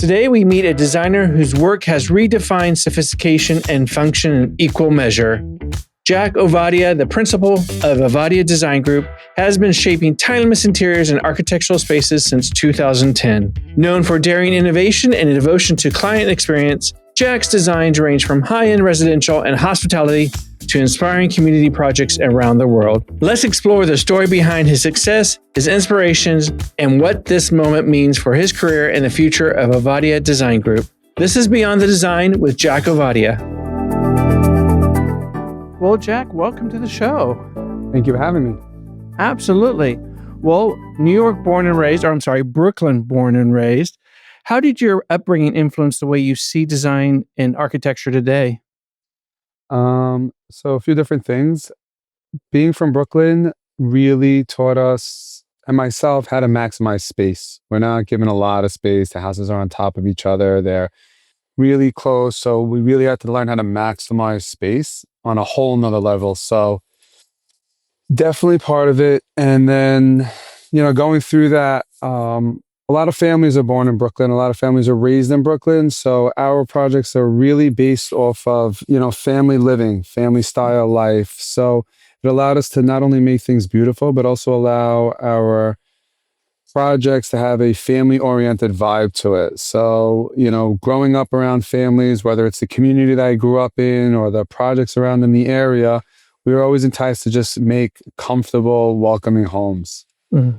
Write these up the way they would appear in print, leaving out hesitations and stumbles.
Today, we meet a designer whose work has redefined sophistication and function in equal measure. Jack Ovadia, the principal of Ovadia Design Group, has been shaping timeless interiors and architectural spaces since 2010. Known for daring innovation and a devotion to client experience, Jack's designs range from high-end residential and hospitality to inspiring community projects around the world. Let's explore the story behind his success, his inspirations, and what this moment means for his career and the future of Ovadia Design Group. This is Beyond the Design with Jack Ovadia. Well, Jack, welcome to the show. Thank you for having me. Absolutely. Well, Brooklyn born and raised. How did your upbringing influence the way you see design and architecture today? So a few different things. Being from Brooklyn really taught us and myself how to maximize space. We're not given a lot of space. The houses are on top of each other. They're really close. So we really had to learn how to maximize space on a whole nother level. So definitely part of it. And then, going through that, a lot of families are born in Brooklyn. A lot of families are raised in Brooklyn. So our projects are really based off of, family living, family style life. So it allowed us to not only make things beautiful, but also allow our projects to have a family-oriented vibe to it. So, growing up around families, whether it's the community that I grew up in or the projects around in the area, we were always enticed to just make comfortable, welcoming homes. Mm-hmm.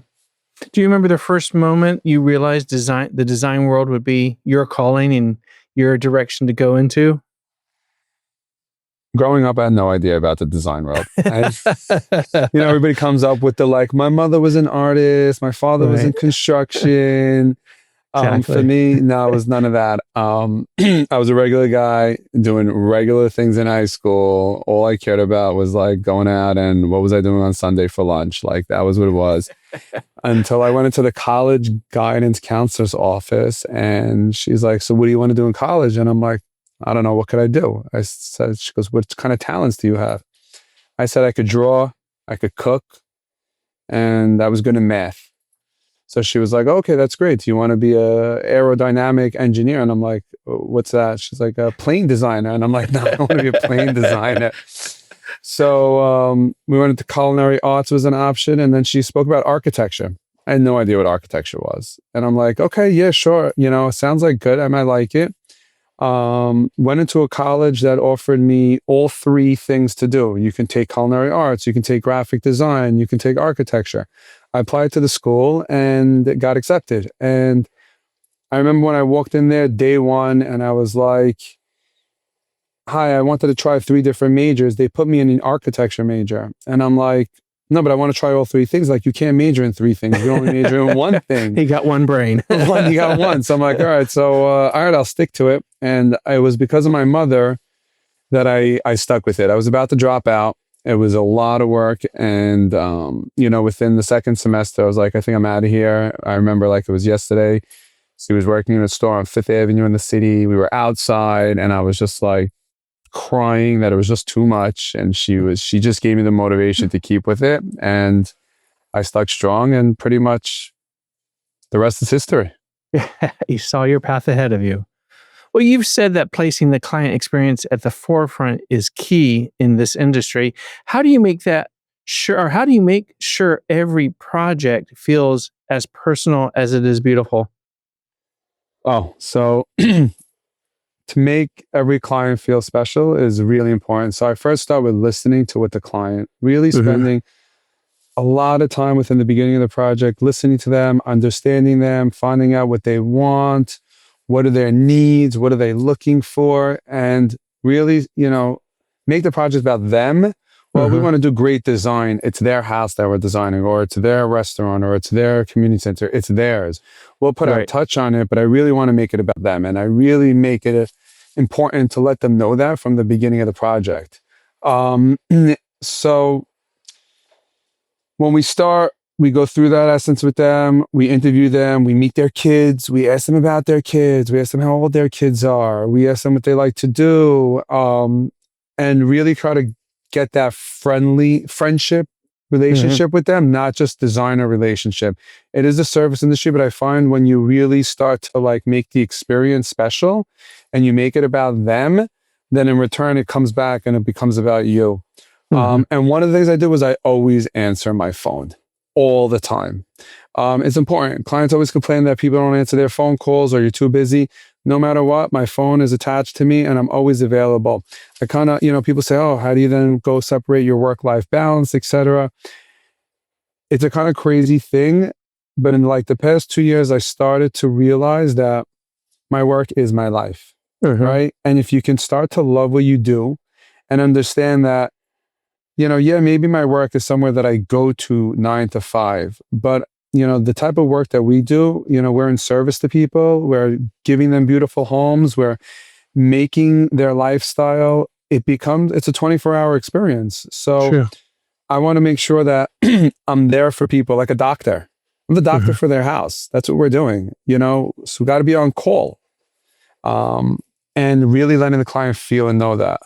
Do you remember the first moment you realized the design world would be your calling and your direction to go into? Growing up, I had no idea about the design world. Everybody comes up with my mother was an artist, my father was in construction. Exactly. For me, no, it was none of that. I was a regular guy doing regular things in high school. All I cared about was going out and what was I doing on Sunday for lunch. That was what it was. Until I went into the college guidance counselor's office and she's like, "So what do you want to do in college?" And I'm like, "I don't know. What could I do?" She goes, "What kind of talents do you have?" I said I could draw, I could cook, and I was good in math. So she was like, "Okay, that's great. Do you want to be a aerodynamic engineer?" And I'm like, "What's that?" She's like, "A plane designer." And I'm like, "No, I don't want to be a plane designer." So we went into culinary arts was an option. And then she spoke about architecture. I had no idea what architecture was. And I'm like, "Okay, yeah, sure. Sounds like good. I might like it." Went into a college that offered me all three things to do. You can take culinary arts, you can take graphic design, you can take architecture. I applied to the school and got accepted. And I remember when I walked in there day one and I was like, "Hi, I wanted to try 3 different majors." They put me in an architecture major. And I'm like, "No, but I want to try all 3 things." Like, "You can't major in 3 things. You only major in 1 thing." He got one brain. You got one. So I'm like, all right, I'll stick to it. And it was because of my mother that I stuck with it. I was about to drop out. It was a lot of work. And, within the second semester, I was like, "I think I'm out of here." I remember it was yesterday. She was working in a store on 5th Avenue in the city. We were outside and I was just crying that it was just too much. And she just gave me the motivation to keep with it. And I stuck strong and pretty much the rest is history. You saw your path ahead of you. Well, you've said that placing the client experience at the forefront is key in this industry. How do you make that sure, or how do you make sure every project feels as personal as it is beautiful? Oh, so to make every client feel special is really important. So I first start with listening to what the client, really spending a lot of time within the beginning of the project, listening to them, understanding them, finding out what they want, what are their needs, what are they looking for, and really, make the project about them. Well, we want to do great design. It's their house that we're designing, or it's their restaurant, or it's their community center. It's theirs. We'll put our touch on it, but I really want to make it about them. And I really make it important to let them know that from the beginning of the project. So when we start, we go through that essence with them. We interview them. We meet their kids. We ask them about their kids. We ask them how old their kids are. We ask them what they like to do, and really try to get that friendship relationship with them, not just designer relationship. It is a service industry, but I find when you really start to like make the experience special and you make it about them, then in return it comes back and it becomes about you. And one of the things I did was I always answer my phone all the time. It's important. Clients always complain that people don't answer their phone calls or you're too busy. No matter what, my phone is attached to me and I'm always available. I kind of, people say, oh, how do you then go separate your work-life balance, etc.? It's a kind of crazy thing. But in like the past 2 years, I started to realize that my work is my life, right? And if you can start to love what you do and understand that, maybe my work is somewhere that I go to 9 to 5, but the type of work that we do, we're in service to people. We're giving them beautiful homes. We're making their lifestyle. It's a 24-hour experience. So I want to make sure that I'm there for people like a doctor. I'm the doctor for their house. That's what we're doing, so we got to be on call, and really letting the client feel and know that.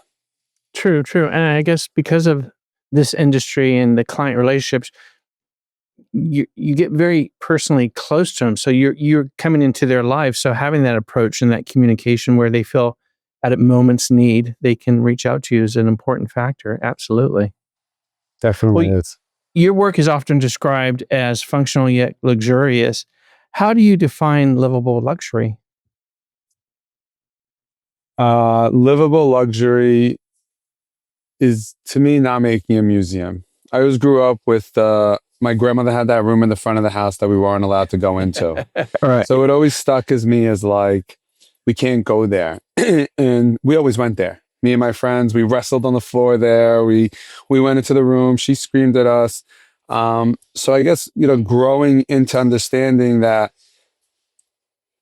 True. And I guess because of this industry and the client relationships, you get very personally close to them. So you're coming into their life. So having that approach and that communication where they feel at a moment's need, they can reach out to you is an important factor. Absolutely. Definitely is. Your work is often described as functional yet luxurious. How do you define livable luxury? Livable luxury is, to me, not making a museum. I always grew up with my grandmother had that room in the front of the house that we weren't allowed to go into. Right. So it always stuck as me as like, we can't go there. And we always went there. Me and my friends, we wrestled on the floor there. We went into the room. She screamed at us. So I guess, growing into understanding that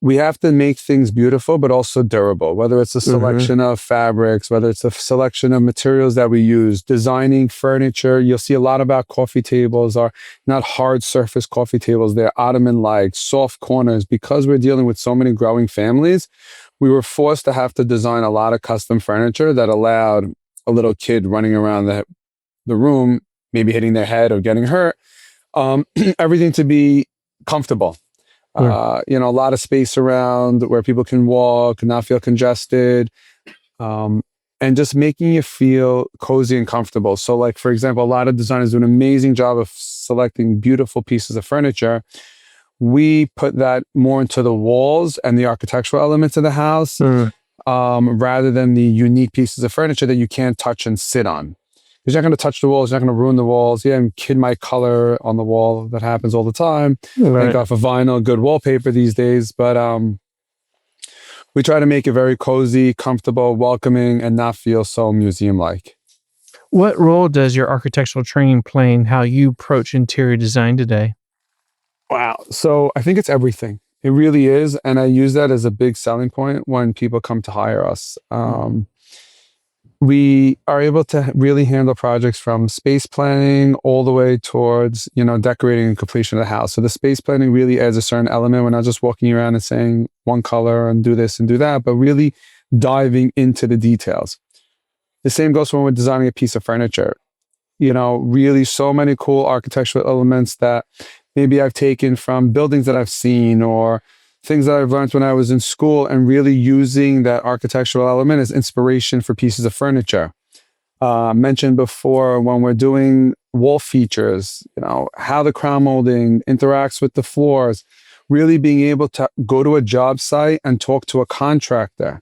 we have to make things beautiful, but also durable, whether it's a selection of fabrics, whether it's a selection of materials that we use, designing furniture. You'll see a lot about coffee tables are not hard surface coffee tables. They're Ottoman-like, soft corners. Because we're dealing with so many growing families, we were forced to have to design a lot of custom furniture that allowed a little kid running around the room, maybe hitting their head or getting hurt, everything to be comfortable. A lot of space around where people can walk, not feel congested, and just making you feel cozy and comfortable. So like, for example, a lot of designers do an amazing job of selecting beautiful pieces of furniture. We put that more into the walls and the architectural elements of the house, rather than the unique pieces of furniture that you can't touch and sit on. Because you're not going to touch the walls, you're not going to ruin the walls. Yeah, and kid my color on the wall. That happens all the time. Thank God for vinyl, good wallpaper these days. But we try to make it very cozy, comfortable, welcoming, and not feel so museum-like. What role does your architectural training play in how you approach interior design today? Wow. So I think it's everything. It really is. And I use that as a big selling point when people come to hire us. We are able to really handle projects from space planning all the way towards, decorating and completion of the house. So the space planning really adds a certain element. We're not just walking around and saying one color and do this and do that, but really diving into the details. The same goes when we're designing a piece of furniture. Really so many cool architectural elements that maybe I've taken from buildings that I've seen or things that I've learned when I was in school, and really using that architectural element as inspiration for pieces of furniture. Mentioned before, when we're doing wall features, how the crown molding interacts with the floors, really being able to go to a job site and talk to a contractor.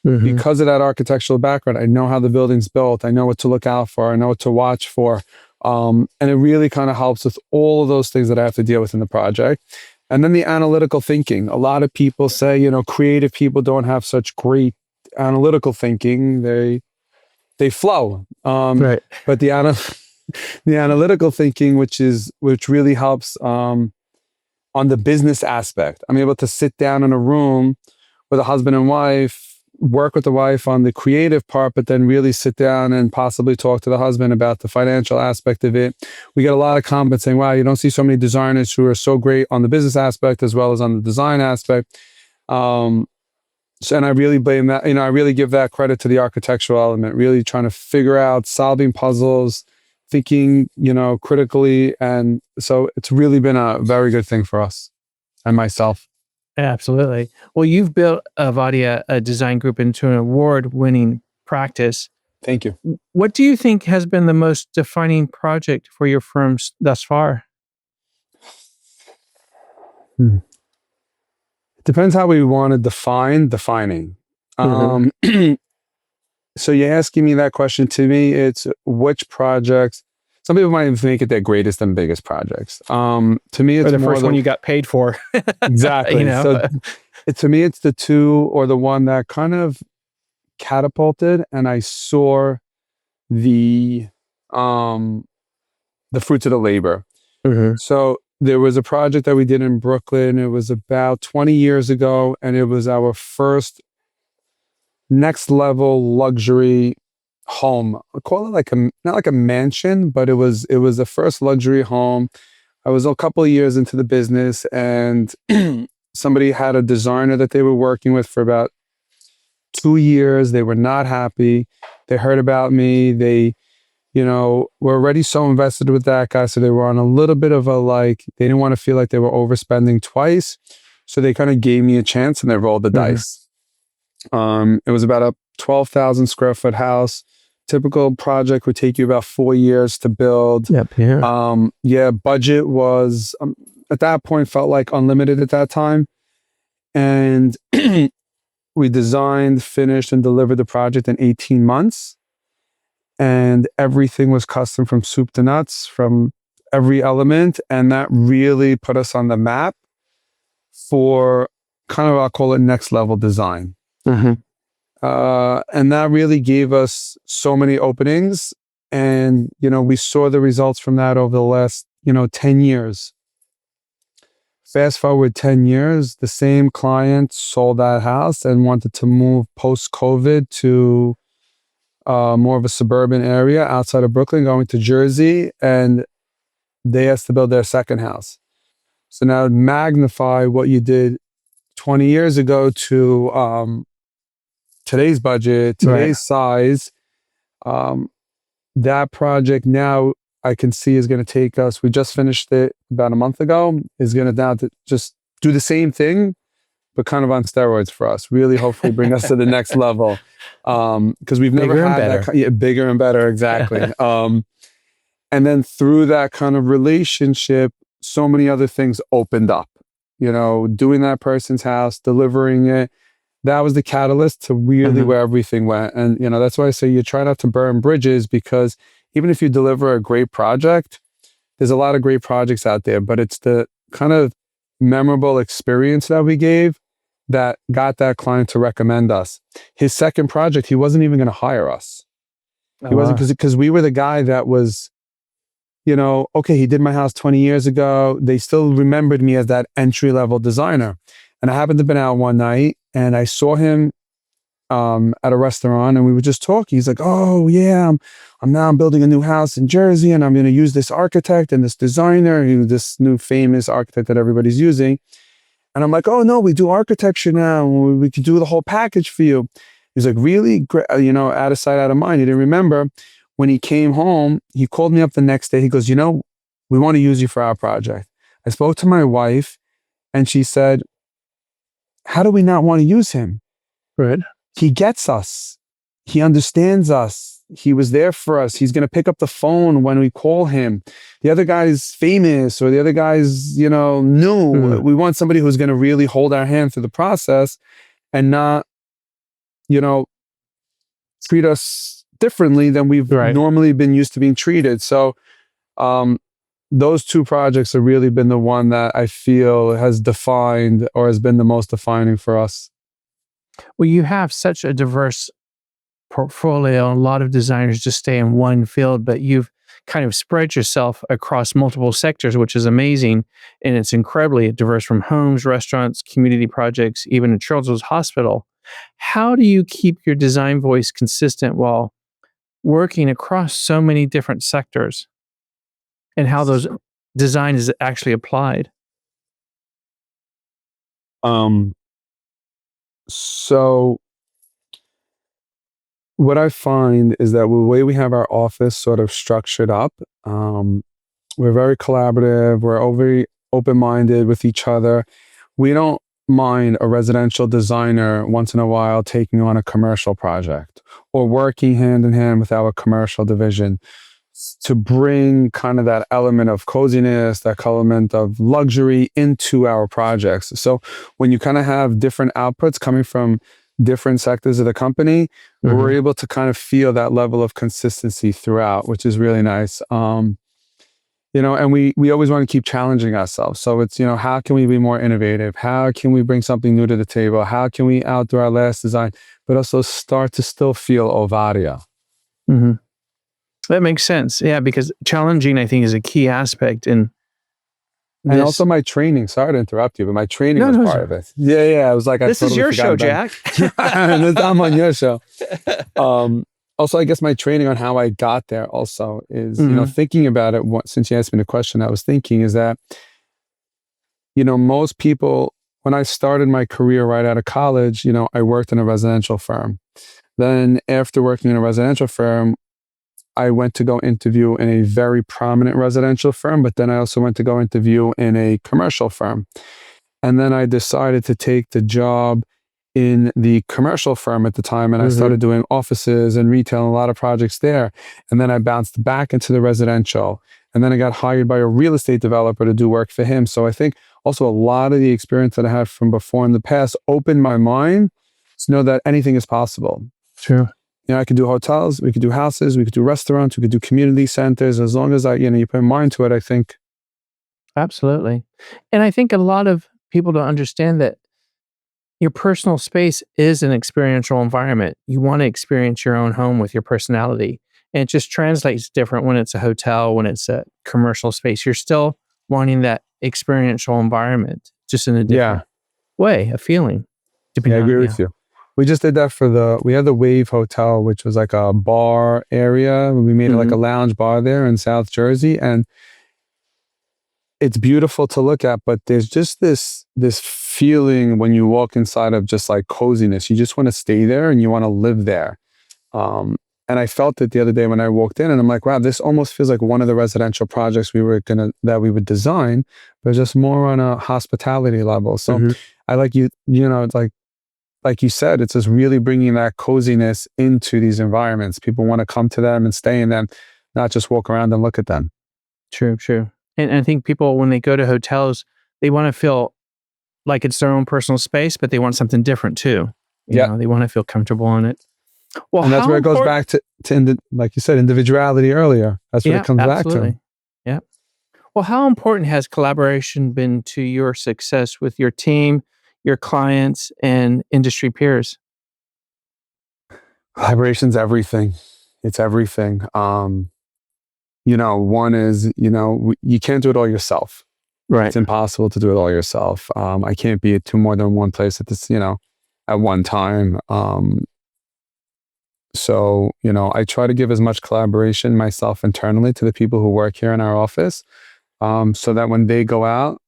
Because of that architectural background, I know how the building's built. I know what to look out for. I know what to watch for. And it really kind of helps with all of those things that I have to deal with in the project. And then the analytical thinking. A lot of people say, creative people don't have such great analytical thinking. They flow. But the analytical thinking, which really helps on the business aspect. I'm able to sit down in a room with a husband and wife, work with the wife on the creative part, but then really sit down and possibly talk to the husband about the financial aspect of it. We get a lot of comments saying, wow, you don't see so many designers who are so great on the business aspect as well as on the design aspect. And I really blame that, I really give that credit to the architectural element, really trying to figure out solving puzzles, thinking, critically. And so it's really been a very good thing for us and myself. Absolutely. Well, you've built Ovadia Design Group into an award-winning practice. Thank you. What do you think has been the most defining project for your firm thus far? It depends how we want to define defining. So you're asking me that question. To me, it's which projects. Some people might even make it their greatest and biggest projects. To me, it's Or the more first one you got paid for. exactly. So to me, it's the two or the one that kind of catapulted, and I saw the fruits of the labor. So there was a project that we did in Brooklyn. It was about 20 years ago, and it was our first next level luxury home. I call it like not like a mansion, but it was the first luxury home. I was a couple of years into the business, and somebody had a designer that they were working with for about 2 years. They were not happy. They heard about me. They, were already so invested with that guy. So they were on a little bit of they didn't want to feel like they were overspending twice. So they kind of gave me a chance and they rolled the dice. It was about a 12,000 square foot house. Typical project would take you about 4 years to build. Budget was at that point felt like unlimited at that time. And we designed, finished, and delivered the project in 18 months. And everything was custom from soup to nuts, from every element. And that really put us on the map for kind of, I'll call it next level design. And that really gave us so many openings. And, we saw the results from that over the last, 10 years. Fast forward 10 years, the same client sold that house and wanted to move post-COVID to more of a suburban area outside of Brooklyn, going to Jersey, and they asked to build their second house. So now magnify what you did 20 years ago to today's budget, today's size. That project now I can see is going to take us, we just finished it about a month ago, is going to now to just do the same thing, but kind of on steroids for us. Really, hopefully bring us to the next level. Because we've never had that bigger and better, exactly. And then through that kind of relationship, so many other things opened up. Doing that person's house, delivering it, that was the catalyst to really where everything went. And, that's why I say you try not to burn bridges, because even if you deliver a great project, there's a lot of great projects out there, but it's the kind of memorable experience that we gave that got that client to recommend us. His second project, he wasn't even going to hire us. He wasn't, because we were the guy that was, okay, he did my house 20 years ago. They still remembered me as that entry-level designer. And I happened to have been out one night and I saw him at a restaurant, and we were just talking. He's like, "Oh yeah, I'm building a new house in Jersey, and I'm going to use this architect and this designer, this new famous architect that everybody's using." And I'm like, "Oh no, we do architecture now. We could do the whole package for you." He's like, "Really?" Out of sight, out of mind. He didn't remember. When he came home, he called me up the next day. He goes, "We want to use you for our project." I spoke to my wife, and she said, "How do we not want to use him? Right. He gets us. He understands us. He was there for us. He's going to pick up the phone when we call him. The other guy's famous, or the other guy's, new. We want somebody who's going to really hold our hand through the process and not, treat us differently than we've normally been used to being treated." So those two projects have really been the one that I feel has defined or has been the most defining for us. Well, you have such a diverse portfolio. A lot of designers just stay in one field, but you've kind of spread yourself across multiple sectors, which is amazing. And it's incredibly diverse, from homes, restaurants, community projects, even a children's hospital. How do you keep your design voice consistent while working across so many different sectors, and how those design is actually applied? So what I find is that the way we have our office sort of structured up, we're very collaborative. We're very open-minded with each other. We don't mind a residential designer once in a while taking on a commercial project or working hand in hand with our commercial division to bring kind of that element of coziness, that element of luxury into our projects. So when you kind of have different outputs coming from different sectors of the company, we're able to kind of feel that level of consistency throughout, which is really nice. And we always want to keep challenging ourselves. So it's, how can we be more innovative? How can we bring something new to the table? How can we outdo our last design, but also start to still feel Ovadia? Mm-hmm. That makes sense. Yeah, because challenging, I think, is a key aspect in this. And also my training. Sorry to interrupt you, but my training was part of it. Yeah. I was like, this is your show, Jack. I'm on your show. Also, I guess my training on how I got there also is, thinking about it. Since you asked me the question, I was thinking is that, most people, when I started my career right out of college, I worked in a residential firm. Then after working in a residential firm, I went to go interview in a very prominent residential firm, but then I also went to go interview in a commercial firm. And then I decided to take the job in the commercial firm at the time, and I started doing offices and retail and a lot of projects there. And then I bounced back into the residential, and then I got hired by a real estate developer to do work for him. So I think also a lot of the experience that I had from before in the past opened my mind to know that anything is possible. True. I could do hotels, we could do houses, we could do restaurants, we could do community centers. As long as you put a mind to it, I think. Absolutely. And I think a lot of people don't understand that your personal space is an experiential environment. You want to experience your own home with your personality. And it just translates different when it's a hotel, when it's a commercial space. You're still wanting that experiential environment, just in a different way, a feeling. I agree with you. We just did that we had the Wave Hotel, which was like a bar area. We made it like a lounge bar there in South Jersey. And it's beautiful to look at, but there's just this feeling when you walk inside of just like coziness. You just want to stay there and you want to live there. And I felt it the other day when I walked in, and I'm like, wow, this almost feels like one of the residential projects that we would design, but just more on a hospitality level. So I like it's like you said, it's just really bringing that coziness into these environments. People want to come to them and stay in them, not just walk around and look at them. True. And I think people, when they go to hotels, they want to feel like it's their own personal space, but they want something different too. You know, they want to feel comfortable in it. Well, and that's where it goes back to like you said, individuality earlier. That's what it comes back to. Yeah. Well, how important has collaboration been to your success with your team, your clients, and industry peers? Collaboration's everything. It's everything. One is, you can't do it all yourself. Right. It's impossible to do it all yourself. I can't be at more than one place at one time. So, I try to give as much collaboration myself internally to the people who work here in our office, so that when they go out,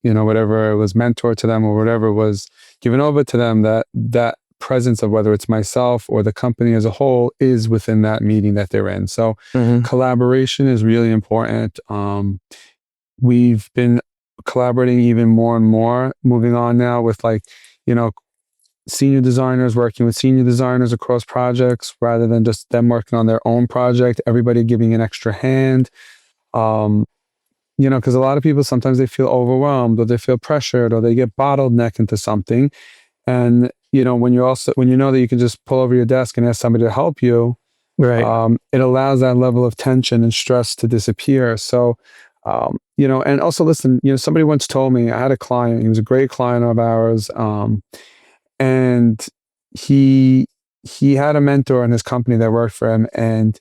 whatever was mentored to them or whatever was given over to them, that presence of whether it's myself or the company as a whole is within that meeting that they're in. So collaboration is really important. We've been collaborating even more and more, moving on now with senior designers working with senior designers across projects rather than just them working on their own project, everybody giving an extra hand. Because a lot of people, sometimes they feel overwhelmed or they feel pressured or they get bottlenecked into something. And, when you know that you can just pull over your desk and ask somebody to help you, right? It allows that level of tension and stress to disappear. So, and also listen, somebody once told me, I had a client, he was a great client of ours. And he had a mentor in his company that worked for him. And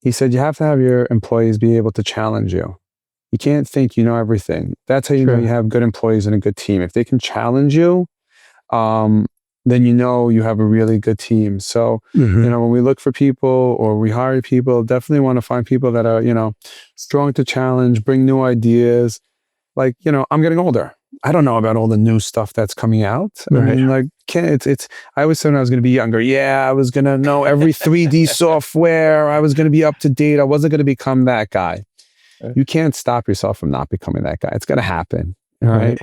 he said, you have to have your employees be able to challenge you. You can't think you know everything. That's how you know you have good employees and a good team. If they can challenge you, then you have a really good team. So, when we look for people or we hire people, definitely want to find people that are, strong to challenge, bring new ideas. I'm getting older. I don't know about all the new stuff that's coming out. Right. I mean, like, I always said when I was going to be younger, I was going to know every 3D software. I was going to be up to date. I wasn't going to become that guy. You can't stop yourself from not becoming that guy. It's going to happen. All right.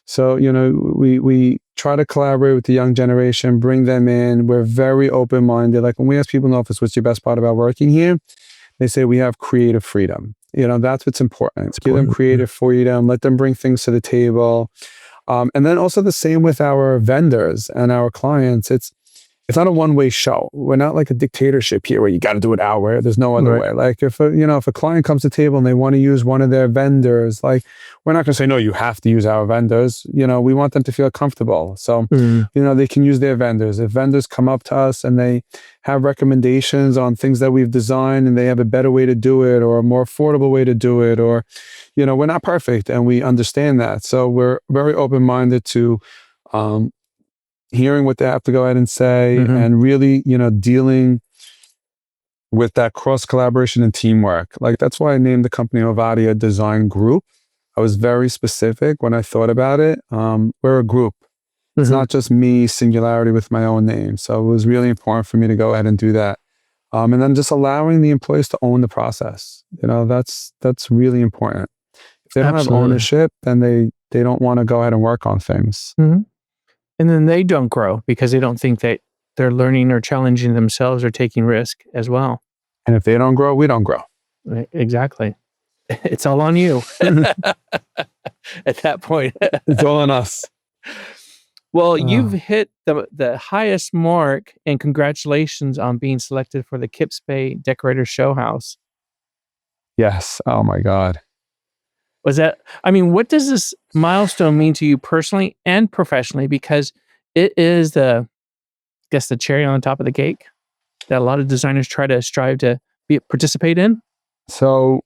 So, we try to collaborate with the young generation, bring them in. We're very open-minded. Like when we ask people in the office, what's your best part about working here? They say we have creative freedom. That's what's important. Give them creative freedom. Let them bring things to the table. And then also the same with our vendors and our clients. It's not a one-way show. We're not like a dictatorship here where you got to do it our way. There's no other way. Like if a client comes to the table and they want to use one of their vendors, like we're not going to say, no, you have to use our vendors. We want them to feel comfortable. So, they can use their vendors. If vendors come up to us and they have recommendations on things that we've designed and they have a better way to do it or a more affordable way to do it, or, we're not perfect and we understand that. So we're very open-minded to, hearing what they have to go ahead and say, and really, dealing with that cross collaboration and teamwork. Like that's why I named the company Ovadia Design Group. I was very specific when I thought about it. We're a group. It's not just me, singularity with my own name. So it was really important for me to go ahead and do that. And then just allowing the employees to own the process. That's really important. If they don't have ownership, then they don't want to go ahead and work on things. And then they don't grow because they don't think that they're learning or challenging themselves or taking risk as well. And if they don't grow, we don't grow. Exactly. It's all on you at that point. It's all on us. Well, you've hit the highest mark, and congratulations on being selected for the Kips Bay Decorator Show House. Yes. Oh my God. What does this milestone mean to you personally and professionally? Because it is the cherry on the top of the cake that a lot of designers try to strive to participate in. So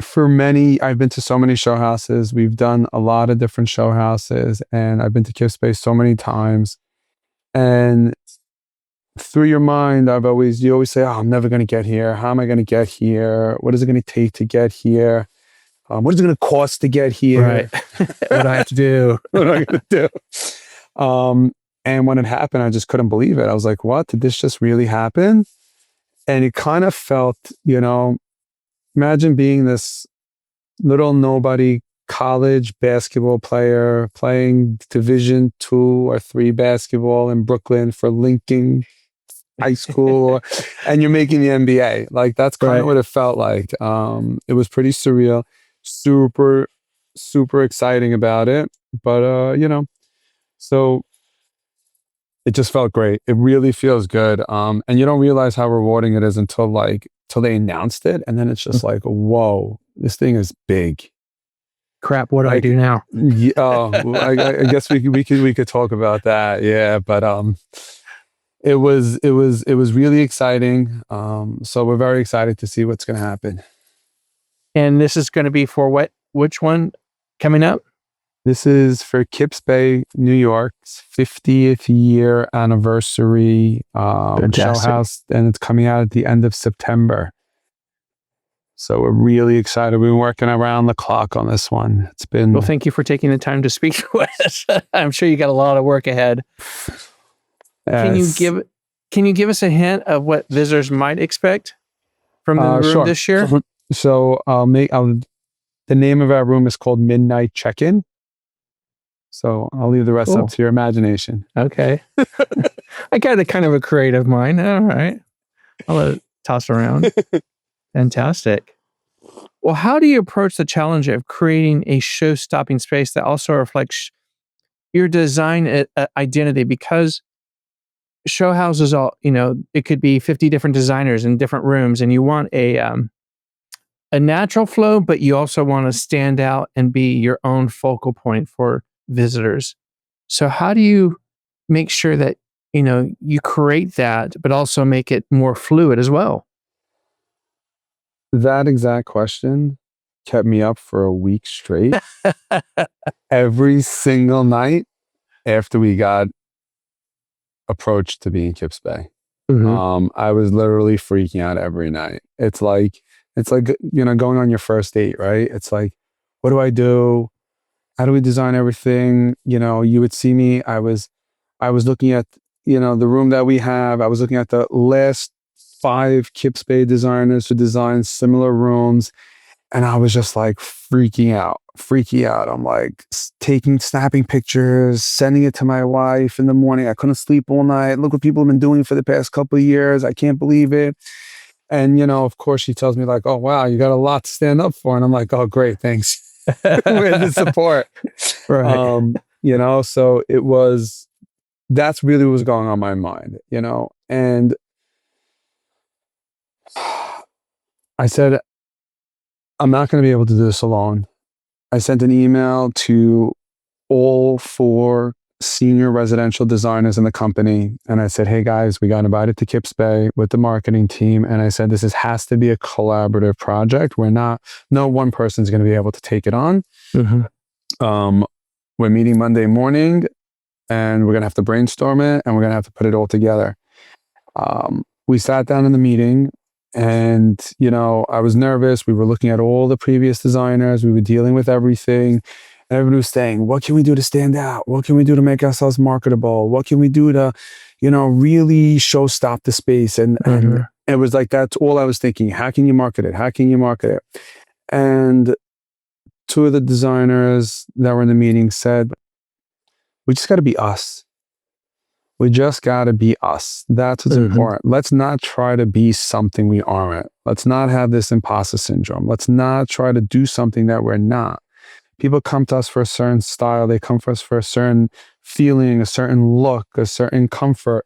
for many, I've been to so many show houses. We've done a lot of different show houses, and I've been to Kips Bay so many times. And through your mind, you always say, oh, I'm never going to get here. How am I going to get here? What is it going to take to get here? What is it going to cost to get here? Right. What do I have to do? What am I going to do? And when it happened, I just couldn't believe it. I was like, what? Did this just really happen? And it kind of felt, imagine being this little nobody college basketball player playing Division 2 or 3 basketball in Brooklyn for Lincoln High School, and you're making the NBA. Like that's kind of what it felt like. It was pretty surreal. Super, super exciting about it. But, so it just felt great. It really feels good. And you don't realize how rewarding it is until they announced it. And then it's just like, whoa, this thing is big. Crap, what do I do now? I guess we could talk about that. Yeah. But, it was really exciting. So we're very excited to see what's going to happen. And this is going to be for which one coming up? This is for Kips Bay, New York's 50th year anniversary show house, and it's coming out at the end of September. So we're really excited. We've been working around the clock on this one. It's been... Well, thank you for taking the time to speak to us. I'm sure you got a lot of work ahead. Can you give us a hint of what visitors might expect from the room this year? So the name of our room is called Midnight Check-In. So I'll leave the rest up to your imagination. Okay. I got a kind of a creative mind. All right. I'll let it toss around. Fantastic. Well, how do you approach the challenge of creating a show-stopping space that also reflects your design identity? Because show houses, it could be 50 different designers in different rooms, and you want a natural flow, but you also want to stand out and be your own focal point for visitors. So how do you make sure that, you create that, but also make it more fluid as well? That exact question kept me up for a week straight. Every single night after we got approached to be in Kips Bay. I was literally freaking out every night. It's like, going on your first date, right? It's like, what do I do? how do we design everything? You would see me. I was looking at, the room that we have. I was looking at the last 5 Kips Bay designers who designed similar rooms. And I was just like freaking out. I'm like snapping pictures, sending it to my wife in the morning. I couldn't sleep all night. Look what people have been doing for the past couple of years. I can't believe it. And, of course she tells me like, oh, wow, you got a lot to stand up for. And I'm like, oh, great. Thanks. With the support. Right. So that's really what was going on in my mind, and I said, I'm not going to be able to do this alone. I sent an email to all 4 senior residential designers in the company. And I said, hey guys, we got invited to Kips Bay with the marketing team. And I said, has to be a collaborative project. No one person's going to be able to take it on. Mm-hmm. We're meeting Monday morning and we're going to have to brainstorm it and we're going to have to put it all together. We sat down in the meeting and, I was nervous. We were looking at all the previous designers. We were dealing with everything. And everyone was saying, what can we do to stand out? What can we do to make ourselves marketable? What can we do to, really stop the space? And it was like, that's all I was thinking. How can you market it? How can you market it? And 2 of the designers that were in the meeting said, we just got to be us. We just got to be us. That's what's important. Let's not try to be something we aren't. Let's not have this imposter syndrome. Let's not try to do something that we're not. People come to us for a certain style. They come for us for a certain feeling, a certain look, a certain comfort.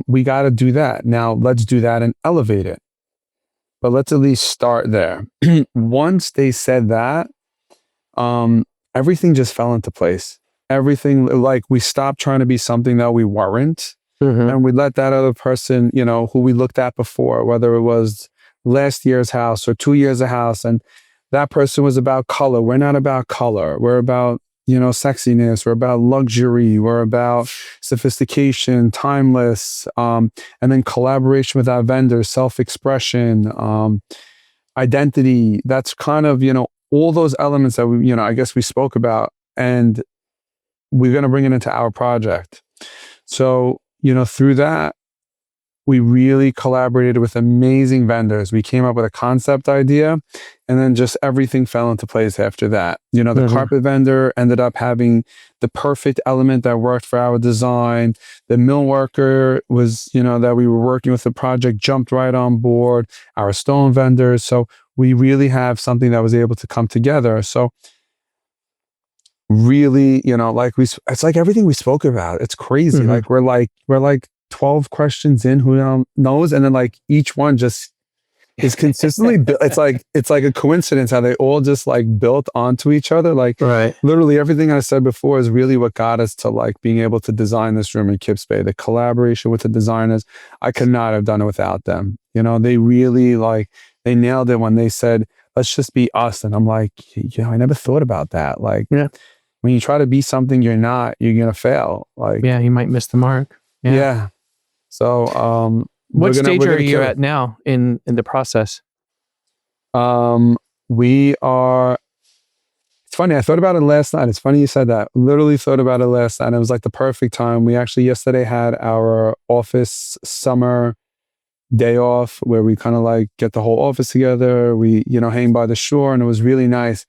We got to do that. Now let's do that and elevate it. But let's at least start there. Once they said that, everything just fell into place. Everything, like we stopped trying to be something that we weren't. And we let that other person, who we looked at before, whether it was last year's house or 2 years of house, and that person was about color. We're not about color. We're about, sexiness. We're about luxury. We're about sophistication, timeless, and then collaboration with our vendors, self-expression, identity. That's kind of, all those elements that we, I guess we spoke about, and we're going to bring it into our project. So, through that, we really collaborated with amazing vendors. We came up with a concept idea, and then just everything fell into place after that. The carpet vendor ended up having the perfect element that worked for our design. The mill worker was, that we were working with the project, jumped right on board. Our stone vendors. So we really have something that was able to come together. So really, it's like everything we spoke about. It's crazy. Like we're like 12 questions in, who knows? And then like each one just is consistently it's like a coincidence how they all just like built onto each other. Like literally everything I said before is really what got us to like being able to design this room in Kips Bay. The collaboration with the designers, I could not have done it without them. They really they nailed it when they said, let's just be us. And I'm like, I never thought about that. Like, when you try to be something you're not, you're going to fail. Like, you might miss the mark. Yeah. So, what stage are you at now in the process? We are, it's funny. I thought about it last night. It's funny you said that. Literally thought about it last night. It was like the perfect time. We actually yesterday had our office summer day off where we kind of like get the whole office together. We, hang by the shore, and it was really nice.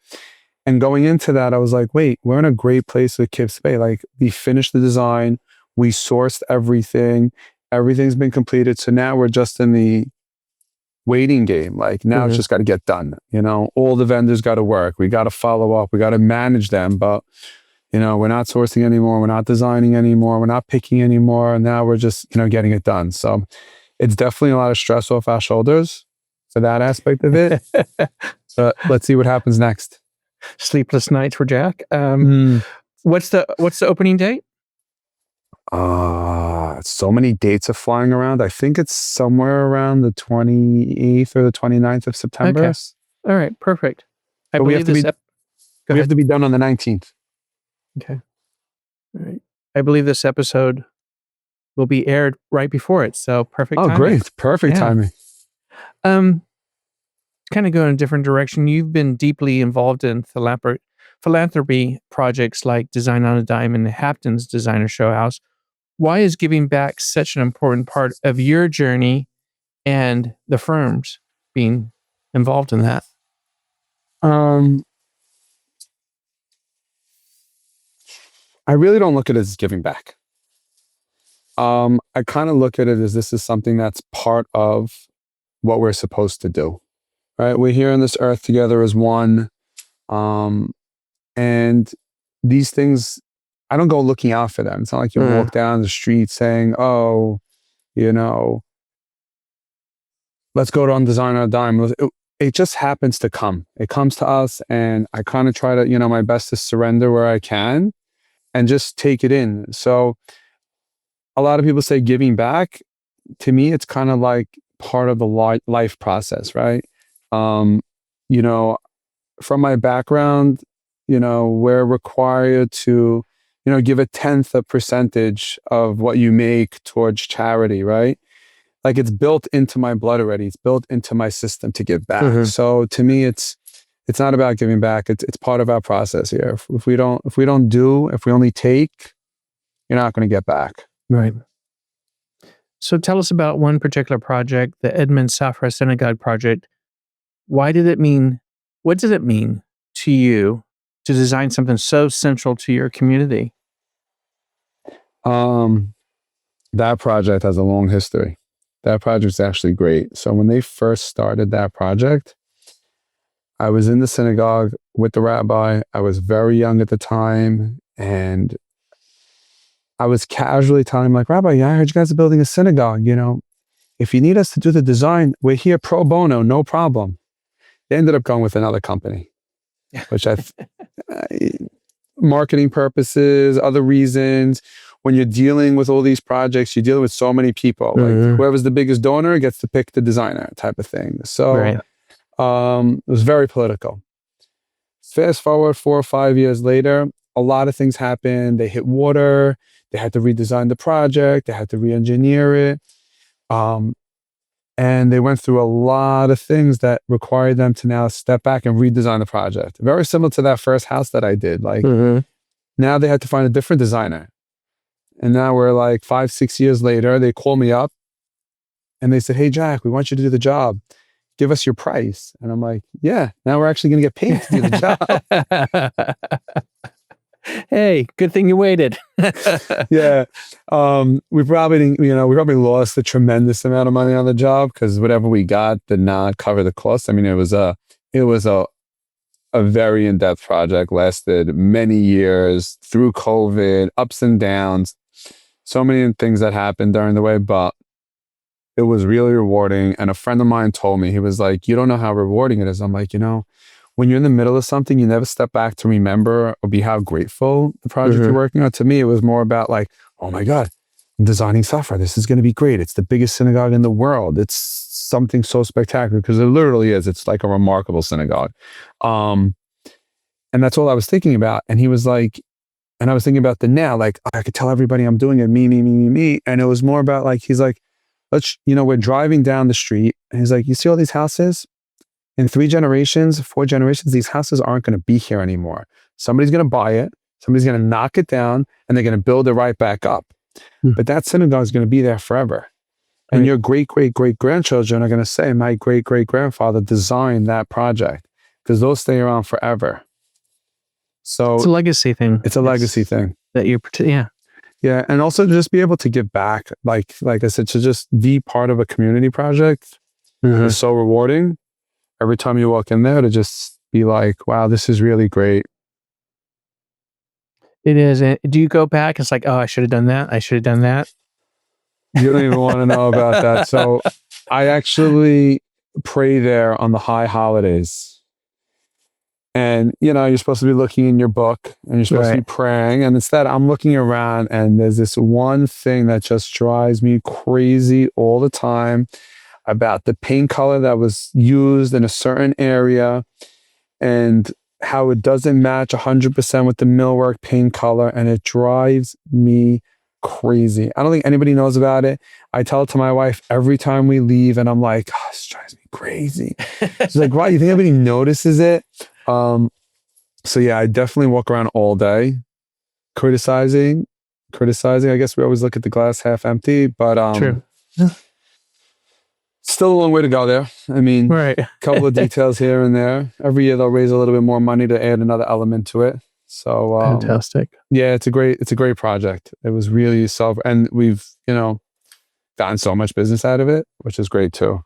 And going into that, I was like, wait, we're in a great place with Kips Bay. Like, we finished the design, we sourced everything, everything's been completed. So now we're just in the waiting game. Like, now it's just got to get done. All the vendors got to work. We got to follow up. We got to manage them. But, we're not sourcing anymore. We're not designing anymore. We're not picking anymore. And now we're just, getting it done. So it's definitely a lot of stress off our shoulders for that aspect of it. But let's see what happens next. Sleepless nights for Jack. What's the opening date? So many dates are flying around. I think it's somewhere around the 28th or the 29th of September. Okay. All right, perfect. We have to be done on the 19th. Okay. All right. I believe this episode will be aired right before it. So perfect timing. Great. Perfect timing. Kind of go in a different direction. You've been deeply involved in philanthropy projects like Design on a Dime and the Hamptons Designer Show House. Why is giving back such an important part of your journey and the firms being involved in that? I really don't look at it as giving back. I kind of look at it as this is something that's part of what we're supposed to do, right? We're here on this earth together as one. And these things, I don't go looking out for them. It's not like you walk down the street saying, oh, let's go on Design on a Dime. It just happens to come. It comes to us, and I kind of try to, my best to surrender where I can and just take it in. So a lot of people say giving back. To me, it's kind of like part of the life process, right? From my background, we're required to, give 1/10 a percentage of what you make towards charity, right? Like it's built into my blood already. It's built into my system to give back. So to me, it's not about giving back. It's part of our process here. If we only take, you're not going to get back. Right. So tell us about one particular project, the Edmund Safra Synagogue project. What does it mean to you to design something so central to your community? That project has a long history. That project's actually great. So when they first started that project, I was in the synagogue with the rabbi. I was very young at the time, and I was casually telling him, like, Rabbi, yeah, I heard you guys are building a synagogue. If you need us to do the design, we're here pro bono, no problem. They ended up going with another company, which marketing purposes, other reasons. When you're dealing with all these projects, you're dealing with so many people. Like whoever's the biggest donor gets to pick the designer type of thing. So it was very political. Fast forward 4 or 5 years later, a lot of things happened. They hit water. They had to redesign the project. They had to re-engineer it. And they went through a lot of things that required them to now step back and redesign the project. Very similar to that first house that I did. Like now they had to find a different designer. And now we're like 5, 6 years later, they call me up and they said, hey, Jack, we want you to do the job. Give us your price. And I'm like, yeah, now we're actually going to get paid to do the job. Hey, good thing you waited. Yeah. We probably lost a tremendous amount of money on the job because whatever we got did not cover the cost. I mean, it was a very in-depth project, lasted many years through COVID, ups and downs, so many things that happened during the way, but it was really rewarding. And a friend of mine told me, he was like, you don't know how rewarding it is. I'm like, when you're in the middle of something, you never step back to remember or be how grateful the project you're working on. To me, it was more about like, oh my God, I'm designing Safra. This is going to be great. It's the biggest synagogue in the world. It's something so spectacular because it literally is. It's like a remarkable synagogue. And that's all I was thinking about. And he was like, and I was thinking about the now, like I could tell everybody I'm doing it, me. And it was more about like, he's like, we're driving down the street and he's like, you see all these houses? In 3 generations, 4 generations, these houses aren't going to be here anymore. Somebody's going to buy it. Somebody's going to knock it down and they're going to build it right back up. But that synagogue is going to be there forever. And your great-great-great-grandchildren are going to say, my great-great-grandfather designed that project because those stay around forever. So it's a legacy thing. It's a legacy thing. That you're, Yeah. And also to just be able to give back, like I said, to just be part of a community project is so rewarding. Every time you walk in there to just be like, wow, this is really great. It is. Do you go back? It's like, oh, I should have done that. I should have done that. You don't even want to know about that. So I actually pray there on the high holidays. And, you're supposed to be looking in your book and you're supposed to be praying. And instead, I'm looking around and there's this one thing that just drives me crazy all the time about the paint color that was used in a certain area and how it doesn't match 100% with the millwork paint color. And it drives me crazy. I don't think anybody knows about it. I tell it to my wife every time we leave and I'm like, oh, this drives me crazy. She's like, wow, you think anybody notices it? So yeah, I definitely walk around all day criticizing. I guess we always look at the glass half empty, but True. still a long way to go there. I mean, Right. a couple of details here and there. Every year they'll raise a little bit more money to add another element to it. So Fantastic. yeah, it's a great project. It was really and we've, gotten so much business out of it, which is great too.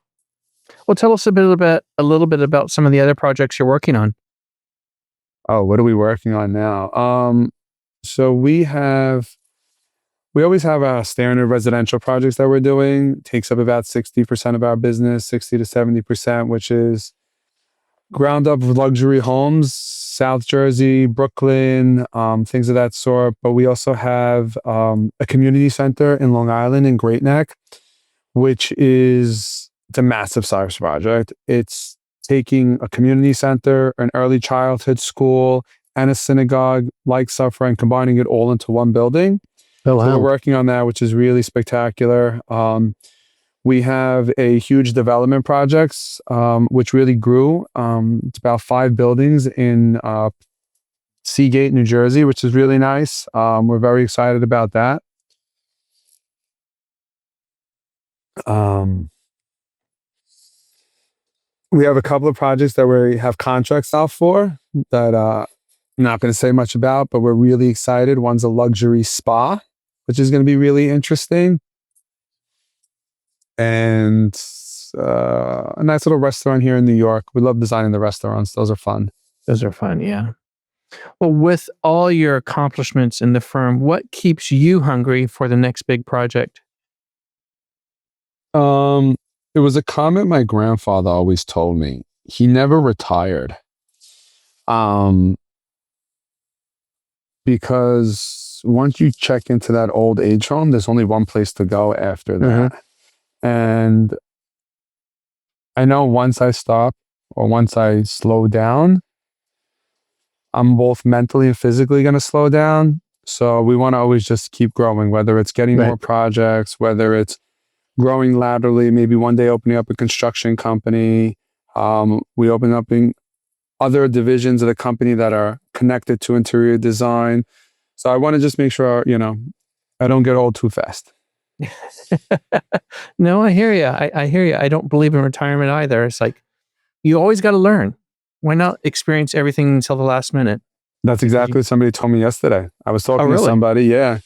Well, tell us a little bit about some of the other projects you're working on. Oh, what are we working on now? So we always have our standard residential projects that we're doing. Takes up about 60% of our business, 60 to 70%, which is ground up luxury homes, South Jersey, Brooklyn, things of that sort. But we also have a community center in Long Island in Great Neck, which it's a massive size project. It's taking a community center, an early childhood school, and a synagogue like Suffolk and combining it all into one building. Oh, So we're working on that, which is really spectacular. We have a huge development projects, which really grew. It's about 5 buildings in Seagate, New Jersey, which is really nice. We're very excited about that. We have a couple of projects that we have contracts out for that I'm not going to say much about, but we're really excited. One's a luxury spa, which is going to be really interesting. And a nice little restaurant here in New York. We love designing the restaurants. Those are fun. Those are fun, yeah. Well, with all your accomplishments in the firm, what keeps you hungry for the next big project? It was a comment my grandfather always told me. He never retired. Because once you check into that old age home, there's only one place to go after that. And I know once I stop or once I slow down, I'm both mentally and physically going to slow down. So we want to always just keep growing, whether it's getting more projects, whether it's growing laterally, maybe one day opening up a construction company. We open up in other divisions of the company that are connected to interior design. So I want to just make sure, I don't get old too fast. No, I hear you. I hear you. I don't believe in retirement either. It's like, you always got to learn. Why not experience everything until the last minute? That's exactly what somebody told me yesterday. I was talking to really? somebody, yeah.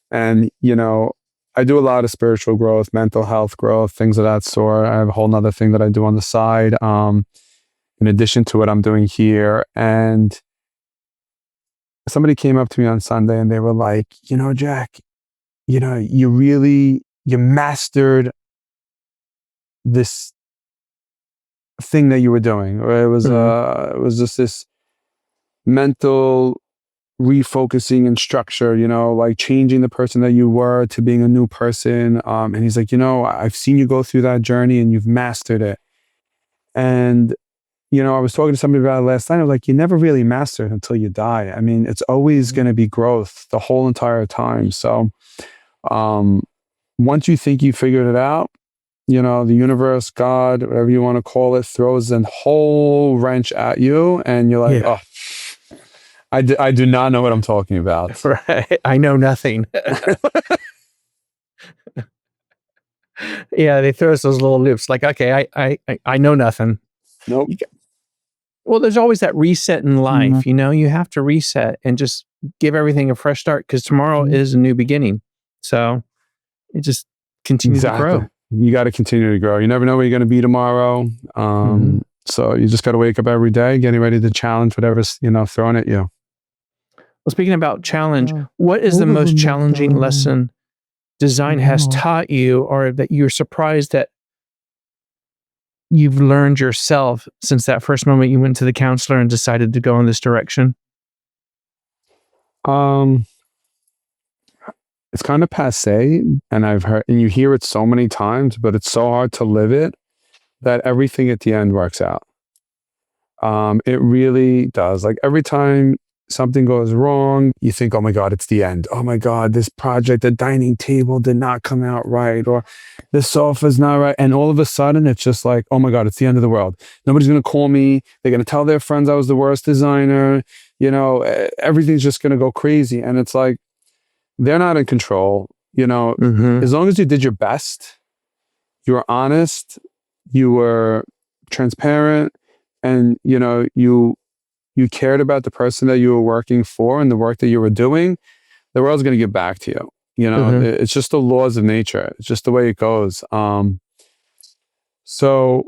And, I do a lot of spiritual growth, mental health growth, things of that sort. I have a whole nother thing that I do on the side, in addition to what I'm doing here. And somebody came up to me on Sunday and they were like, Jack, you mastered this thing that you were doing. Or it was just this mental refocusing and structure, like changing the person that you were to being a new person. And he's like, I've seen you go through that journey and you've mastered it. And, I was talking to somebody about it last night. I was like, you never really master it until you die. I mean, it's always going to be growth the whole entire time. So once you think you figured it out, the universe, God, whatever you want to call it, throws a whole wrench at you. And you're like, oh, I do not know what I'm talking about. Right. I know nothing. Yeah, they throw us those little loops. Like, okay, I know nothing. Nope. Well, there's always that reset in life. You have to reset and just give everything a fresh start because tomorrow is a new beginning. So it just continues to grow. You got to continue to grow. You never know where you're going to be tomorrow. So you just got to wake up every day, getting ready to challenge whatever's, thrown at you. Well, speaking about challenge, what is the most challenging lesson design has taught you, or that you're surprised that you've learned yourself since that first moment you went to the counselor and decided to go in this direction? It's kind of passé, and I've heard, and you hear it so many times, but it's so hard to live it that everything at the end works out. It really does. Like every time something goes wrong, you think, oh my God, it's the end. Oh my God, this project, the dining table did not come out right, or the sofa's not right. And all of a sudden, it's just like, oh my God, it's the end of the world. Nobody's going to call me. They're going to tell their friends I was the worst designer. Everything's just going to go crazy. And it's like, they're not in control. As long as you did your best, you were honest, you were transparent, and you cared about the person that you were working for and the work that you were doing, the world's going to give back to you. It's just the laws of nature. It's just the way it goes. So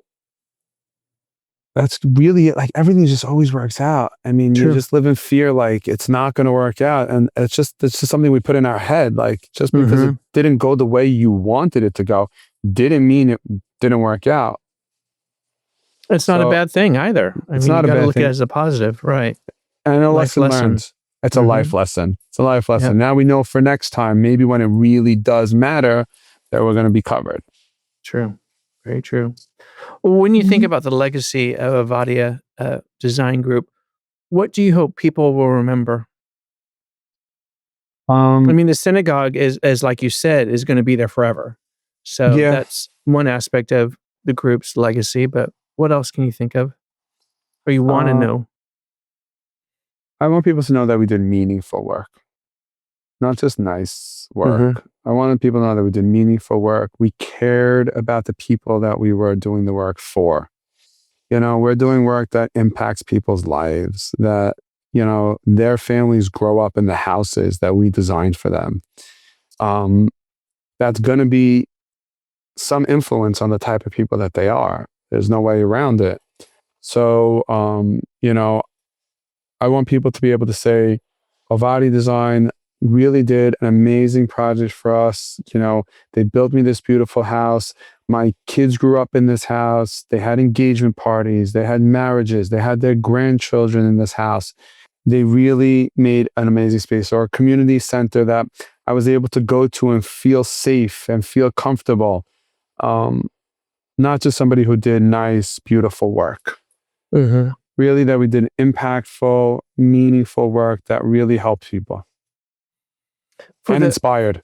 that's really it. Like, everything just always works out. I mean, True. You just live in fear, like it's not going to work out. And it's just something we put in our head. Like, just because it didn't go the way you wanted it to go, didn't mean it didn't work out. It's not a bad thing either. It's not a bad thing. You got to look at it as a positive, right? And a lesson learned. It's a life lesson. It's a life lesson. Yep. Now we know for next time, maybe when it really does matter, that we're going to be covered. True. Very true. When you think about the legacy of Ovadia Design Group, what do you hope people will remember? The synagogue is, as like you said, is going to be there forever. So that's one aspect of the group's legacy. But what else can you think of, or you want to know? I want people to know that we did meaningful work, not just nice work. I wanted people to know that we did meaningful work. We cared about the people that we were doing the work for. We're doing work that impacts people's lives, that, their families grow up in the houses that we designed for them. That's going to be some influence on the type of people that they are. There's no way around it. So, I want people to be able to say, Ovadia Design really did an amazing project for us. They built me this beautiful house. My kids grew up in this house. They had engagement parties. They had marriages. They had their grandchildren in this house. They really made an amazing space, or a community center that I was able to go to and feel safe and feel comfortable. Not just somebody who did nice, beautiful work. Really, that we did impactful, meaningful work that really helped people and inspired.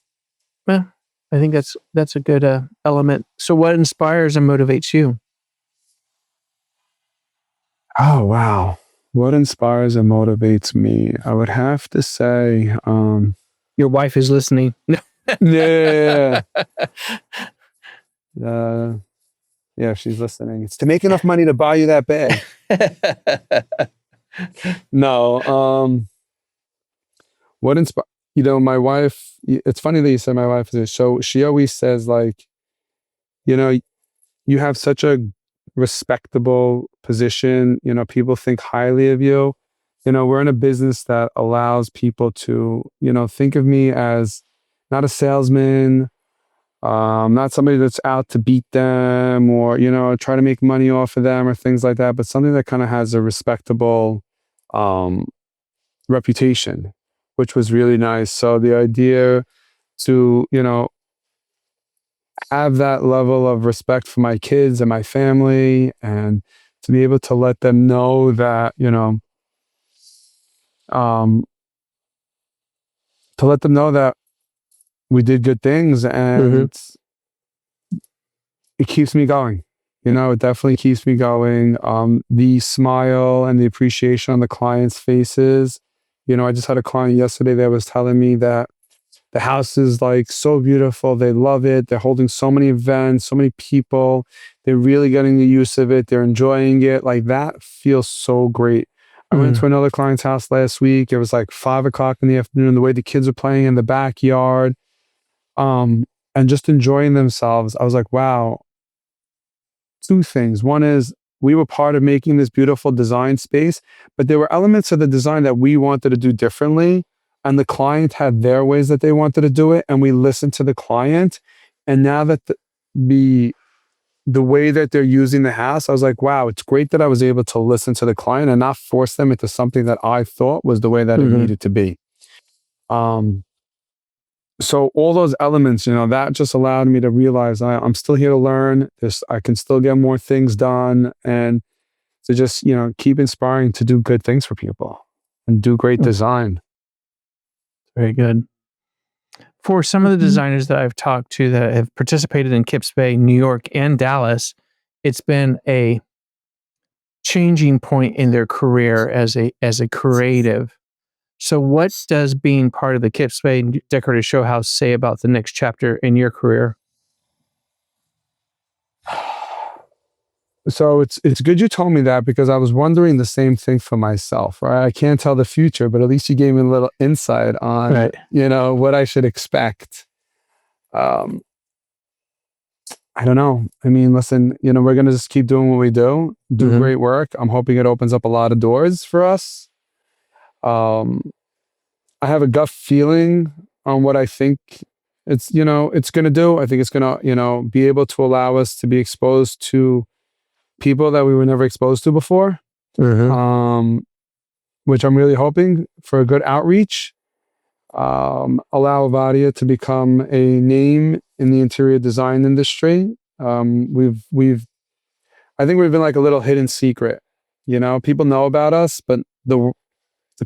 Yeah, I think that's a good element. So what inspires and motivates you? Oh, wow. What inspires and motivates me? I would have to say... Your wife is listening. Yeah. Yeah, she's listening. It's to make enough money to buy you that bag. No. What inspires... my wife, it's funny that you said my wife is so she always says, like, you have such a respectable position. People think highly of you. We're in a business that allows people to, think of me as not a salesman, not somebody that's out to beat them or, try to make money off of them or things like that, but something that kind of has a respectable reputation, which was really nice. So the idea to, have that level of respect for my kids and my family, and to be able to let them know that, to let them know that we did good things, and it keeps me going. It definitely keeps me going. The smile and the appreciation on the clients' faces. I just had a client yesterday that was telling me that the house is like so beautiful. They love it. They're holding so many events, so many people. They're really getting the use of it. They're enjoying it. Like, that feels so great. I went to another client's house last week. It was like 5:00 in the afternoon. The way the kids were playing in the backyard, and just enjoying themselves. I was like, wow. Two things. One is, we were part of making this beautiful design space, but there were elements of the design that we wanted to do differently. And the client had their ways that they wanted to do it. And we listened to the client. And now that the way that they're using the house, I was like, wow, it's great that I was able to listen to the client and not force them into something that I thought was the way that it needed to be. So all those elements, that just allowed me to realize I'm still here to learn. I can still get more things done, and to just, keep inspiring to do good things for people. and do great design. Very good. For some of the designers that I've talked to that have participated in Kips Bay, New York, and Dallas, it's been a changing point in their career as a creative. So what does being part of the Kips Bay Decorative Show House say about the next chapter in your career? So it's good you told me that, because I was wondering the same thing for myself, right? I can't tell the future, but at least you gave me a little insight on, Right. What I should expect. I don't know. I mean, listen, we're going to just keep doing what we do great work. I'm hoping it opens up a lot of doors for us. I have a gut feeling on what I think it's going to do. I think it's going to, be able to allow us to be exposed to people that we were never exposed to before, which I'm really hoping for a good outreach. Allow Ovadia to become a name in the interior design industry. I think we've been like a little hidden secret. People know about us, but the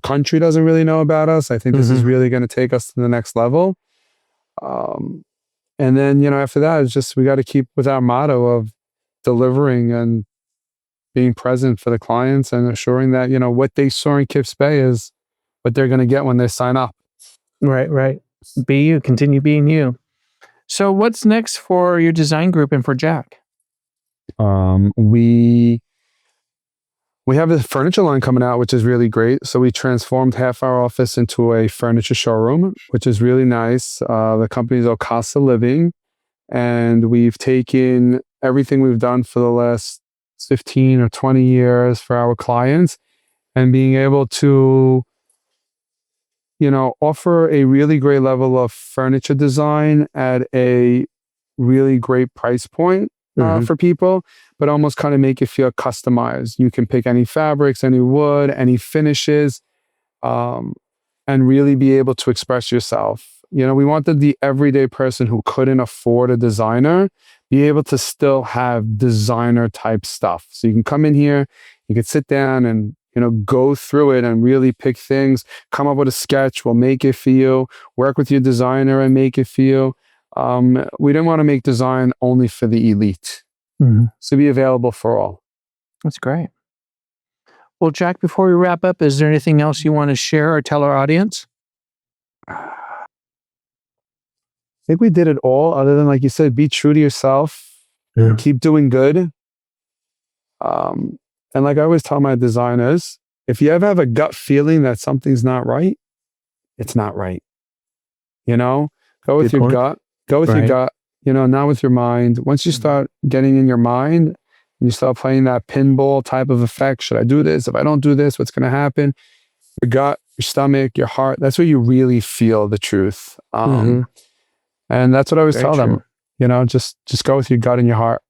country doesn't really know about us. I think this is really going to take us to the next level. And then, after that, it's just, we got to keep with our motto of delivering and being present for the clients and assuring that, what they saw in Kips Bay is what they're going to get when they sign up. Right. Be you, continue being you. So what's next for your design group and for Jack? We have a furniture line coming out, which is really great. So we transformed half our office into a furniture showroom, which is really nice. The company is Casa Living, and we've taken everything we've done for the last 15 or 20 years for our clients and being able to, offer a really great level of furniture design at a really great price point for people, but almost kind of make it feel customized. You can pick any fabrics, any wood, any finishes, and really be able to express yourself. We wanted the everyday person who couldn't afford a designer be able to still have designer type stuff. So you can come in here, you can sit down and, go through it and really pick things, come up with a sketch, we'll make it for you, work with your designer and make it for you. We didn't want to make design only for the elite. So be available for all. That's great. Well, Jack, before we wrap up, is there anything else you want to share or tell our audience? I think we did it all, other than, like you said, be true to yourself, keep doing good. And like I always tell my designers, if you ever have a gut feeling that something's not right, it's not right. Go with your gut. Go with your gut, not with your mind. Once you start getting in your mind, you start playing that pinball type of effect. Should I do this? If I don't do this, what's going to happen? Your gut, your stomach, your heart, that's where you really feel the truth. And that's what I always tell them, just go with your gut and your heart.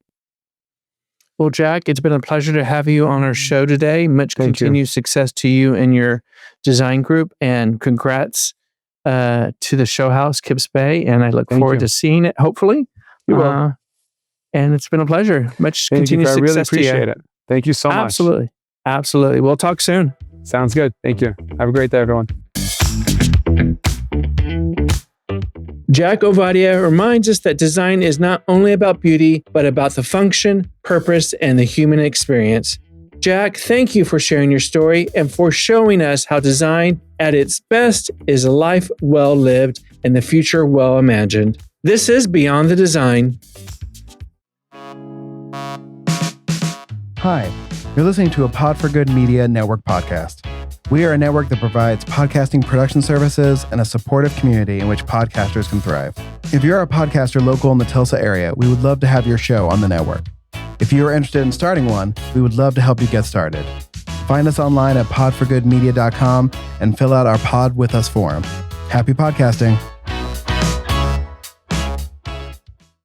Well, Jack, it's been a pleasure to have you on our show today. Much continued success to you and your design group, and congrats to the show house, Kips Bay. And I look forward to seeing it, hopefully. You will. And it's been a pleasure. Much continued success to you. I really appreciate it. Thank you so much. Absolutely. We'll talk soon. Sounds good. Thank you. Have a great day, everyone. Jack Ovadia reminds us that design is not only about beauty, but about the function, purpose, and the human experience. Jack, thank you for sharing your story and for showing us how design at its best is a life well lived and the future well imagined. This is Beyond the Design. Hi, you're listening to a Pod for Good Media Network podcast. We are a network that provides podcasting production services and a supportive community in which podcasters can thrive. If you're a podcaster local in the Tulsa area, we would love to have your show on the network. If you are interested in starting one, we would love to help you get started. Find us online at podforgoodmedia.com and fill out our Pod With Us form. Happy podcasting.